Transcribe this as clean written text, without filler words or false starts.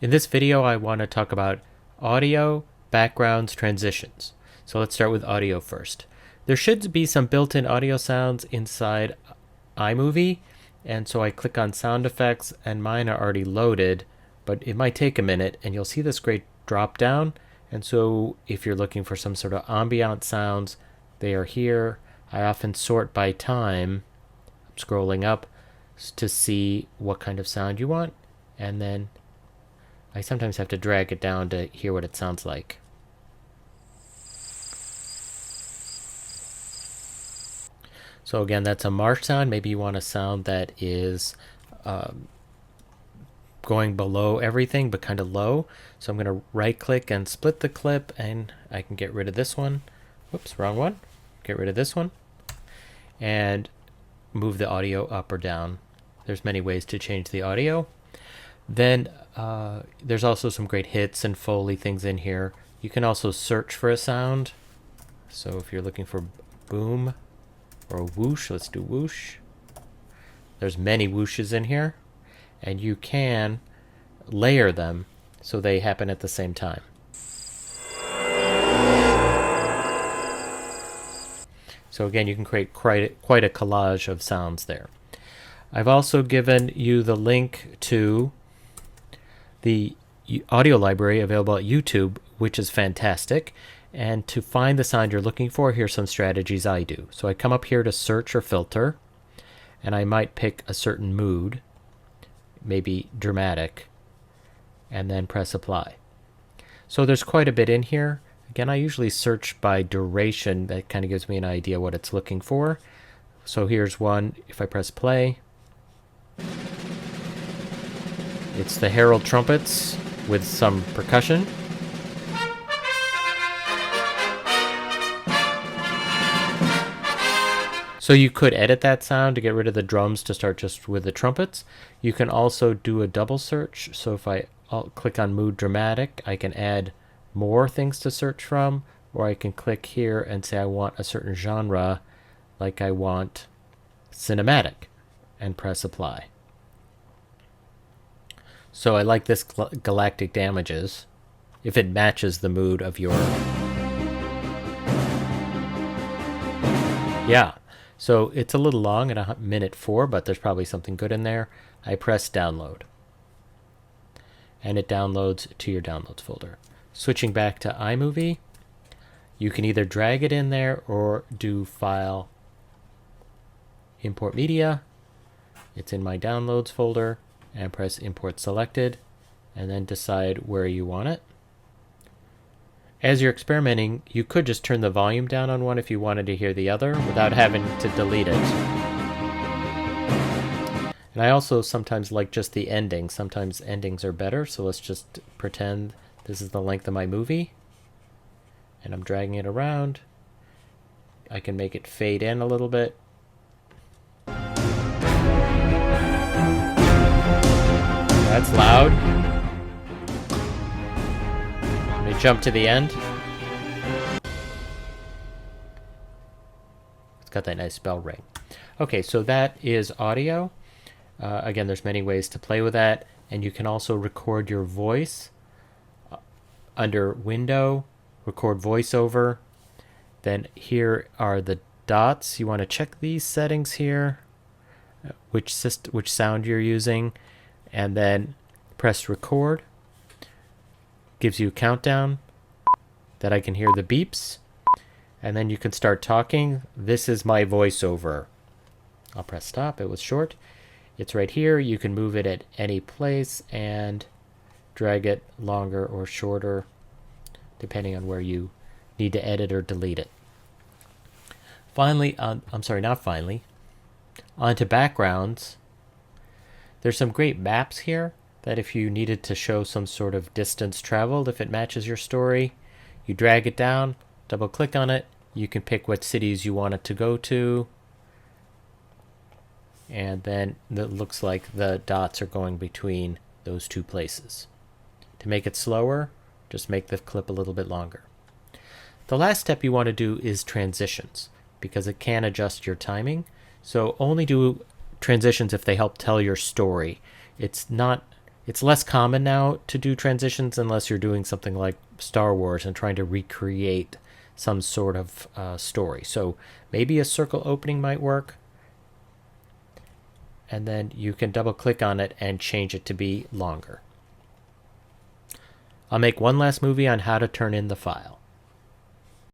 In this video, I want to talk about audio, backgrounds, transitions. So let's start with audio first. There should be some built-in audio sounds inside iMovie, and so I click on sound effects and mine are already loaded, but it might take a minute and you'll see this great drop down. And so if you're looking for some sort of ambient sounds, they are here. I often sort by time. I'm scrolling up to see what kind of sound you want, and then I sometimes have to drag it down to hear what it sounds like. So again, that's a marsh sound. Maybe you want a sound that is going below everything but kind of low. So I'm going to right click and split the clip, and I can get rid of this one. Whoops, wrong one. Get rid of this one and move the audio up or down. There's many ways to change the audio. Then there's also some great hits and Foley things in here. You can also search for a sound. So if you're looking for boom or whoosh, let's do whoosh. There's many whooshes in here, and you can layer them so they happen at the same time. So again, you can create quite a collage of sounds there. I've also given you the link to the audio library available at YouTube, which is fantastic. And to find the sound you're looking for, here's some strategies I do. So I come up here to search or filter, and I might pick a certain mood, maybe dramatic, and then press apply. So there's quite a bit in here. Again, I usually search by duration. That kind of gives me an idea what it's looking for. So here's one. If I press play, it's the herald trumpets with some percussion. So you could edit that sound to get rid of the drums to start just with the trumpets. You can also do a double search. So if I click on mood dramatic, I can add more things to search from, or I can click here and say I want a certain genre, like I want cinematic, and press apply. So I like this galactic damages if it matches the mood of your... Yeah, so it's a little long at 1:04, but there's probably something good in there. I press download, and it downloads to your downloads folder. Switching back to iMovie, you can either drag it in there or do File, Import Media. It's in my downloads folder, and press Import Selected, and then decide where you want it. As you're experimenting, you could just turn the volume down on one if you wanted to hear the other without having to delete it. And I also sometimes like just the ending. Sometimes endings are better, so let's just pretend this is the length of my movie, and I'm dragging it around. I can make it fade in a little bit. That's loud. Let me jump to the end. It's got that nice bell ring. Okay, so that is audio. Again, there's many ways to play with that, and you can also record your voice. Under Window, record voiceover. Then here are the dots. You want to check these settings here, which sound you're using, and then press record. Gives you a countdown that I can hear the beeps, and then you can start talking. This is my voiceover. I'll press stop. It was short. It's right here. You can move it at any place and drag it longer or shorter depending on where you need to edit or delete it. Finally, onto backgrounds. There's some great maps here that if you needed to show some sort of distance traveled, if it matches your story, you drag it down, double click on it, you can pick what cities you want it to go to, and then it looks like the dots are going between those two places. To make it slower, just make the clip a little bit longer. The last step you want to do is transitions, because it can adjust your timing. So only do transitions if they help tell your story. It's not It's less common now to do transitions unless you're doing something like Star Wars and trying to recreate some sort of story. So maybe a circle opening might work. And then you can double click on it and change it to be longer. I'll make one last movie on how to turn in the file.